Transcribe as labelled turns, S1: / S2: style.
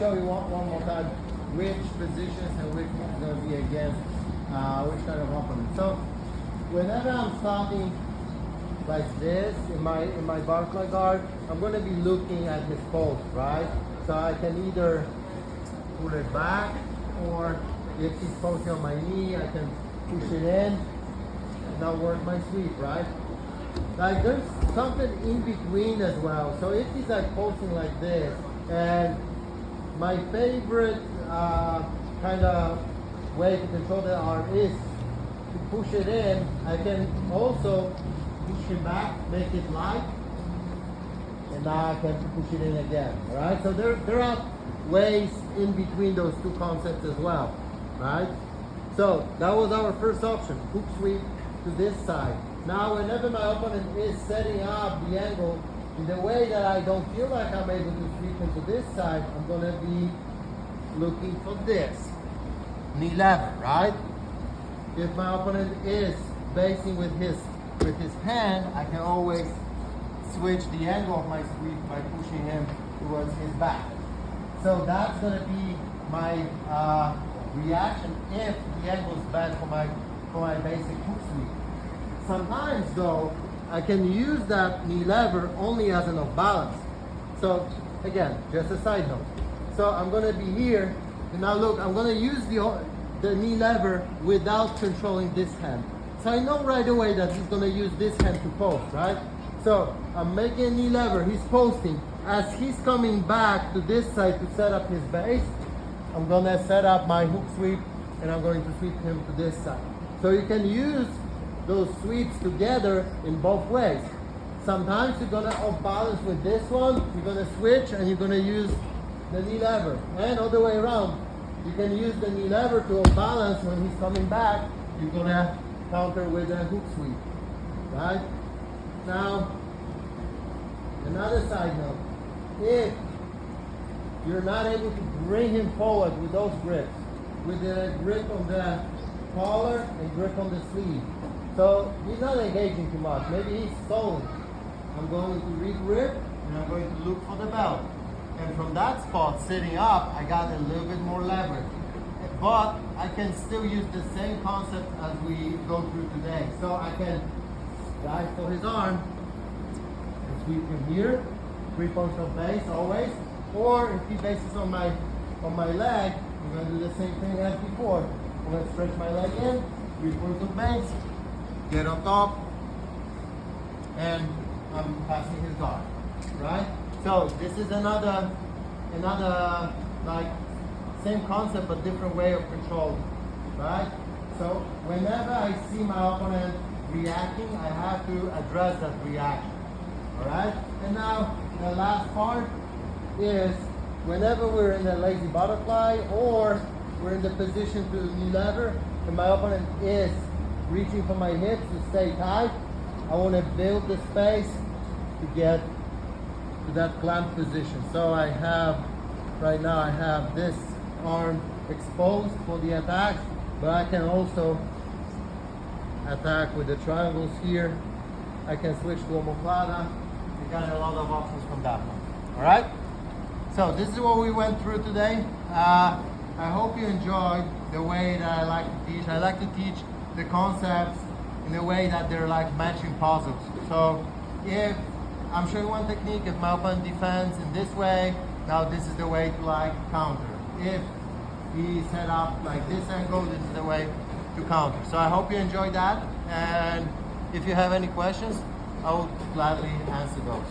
S1: Show you one more time which positions and which one is going to be against which kind of opponent. So whenever I'm starting like this in my butterfly guard, I'm going to be looking at his post, right? So I can either pull it back, or if he's posting on my knee, I can push it in and now work my sweep, right? Like there's something in between as well. So if he's like posting like this, and my favorite kind of way to control the arm is to push it in. I can also push it back, make it light, and now I can push it in again. All right. So there are ways in between those two concepts as well, right? So that was our first option: hook sweep to this side. Now, whenever my opponent is setting up the angle in the way that I don't feel like I'm able to sweep into this side, I'm going to be looking for this knee lever, right? If my opponent is basing with his hand, I can always switch the angle of my sweep by pushing him towards his back. So that's going to be my reaction if the angle is bad for my basic hook sweep. Sometimes though, I can use that knee lever only as an off balance. So again, just a side note. So I'm going to be here, and now look, I'm going to use the knee lever without controlling this hand. So I know right away that he's going to use this hand to post, right? So I'm making a knee lever, he's posting. As he's coming back to this side to set up his base, I'm going to set up my hook sweep, and I'm going to sweep him to this side. So you can use those sweeps together in both ways. Sometimes you're gonna off balance with this one, you're gonna switch and you're gonna use the knee lever. And other way around, you can use the knee lever to off balance when he's coming back, you're gonna counter with a hook sweep, right? Now, another side note, if you're not able to bring him forward with those grips, with the grip on the collar and grip on the sleeve, so he's not engaging too much. Maybe he's stalling. I'm going to regrip and I'm going to look for the belt. And from that spot, sitting up, I got a little bit more leverage. But I can still use the same concept as we go through today. So I can dive for his arm and sweep him here. 3 points of base always. Or if he bases on my leg, I'm going to do the same thing as before. I'm going to stretch my leg in, 3 points of base. Get on top, and I'm passing his guard, right? So this is another like same concept but different way of controlling, right? So whenever I see my opponent reacting, I have to address that reaction, all right? And now the last part is whenever we're in a lazy butterfly or we're in the position to knee lever and my opponent is reaching for my hips to stay tight, I want to build the space to get to that clamp position. So right now I have this arm exposed for the attack, but I can also attack with the triangles here. I can switch to omoplata. We got a lot of options from that one. All right? So this is what we went through today. I hope you enjoyed the way that I like to teach. I like to teach the concepts in a way that they're like matching puzzles. So if I'm showing one technique, if my opponent defends in this way, now this is the way to like counter. If he set up like this angle, this is the way to counter. So I hope you enjoyed that, and if you have any questions, I would gladly answer those.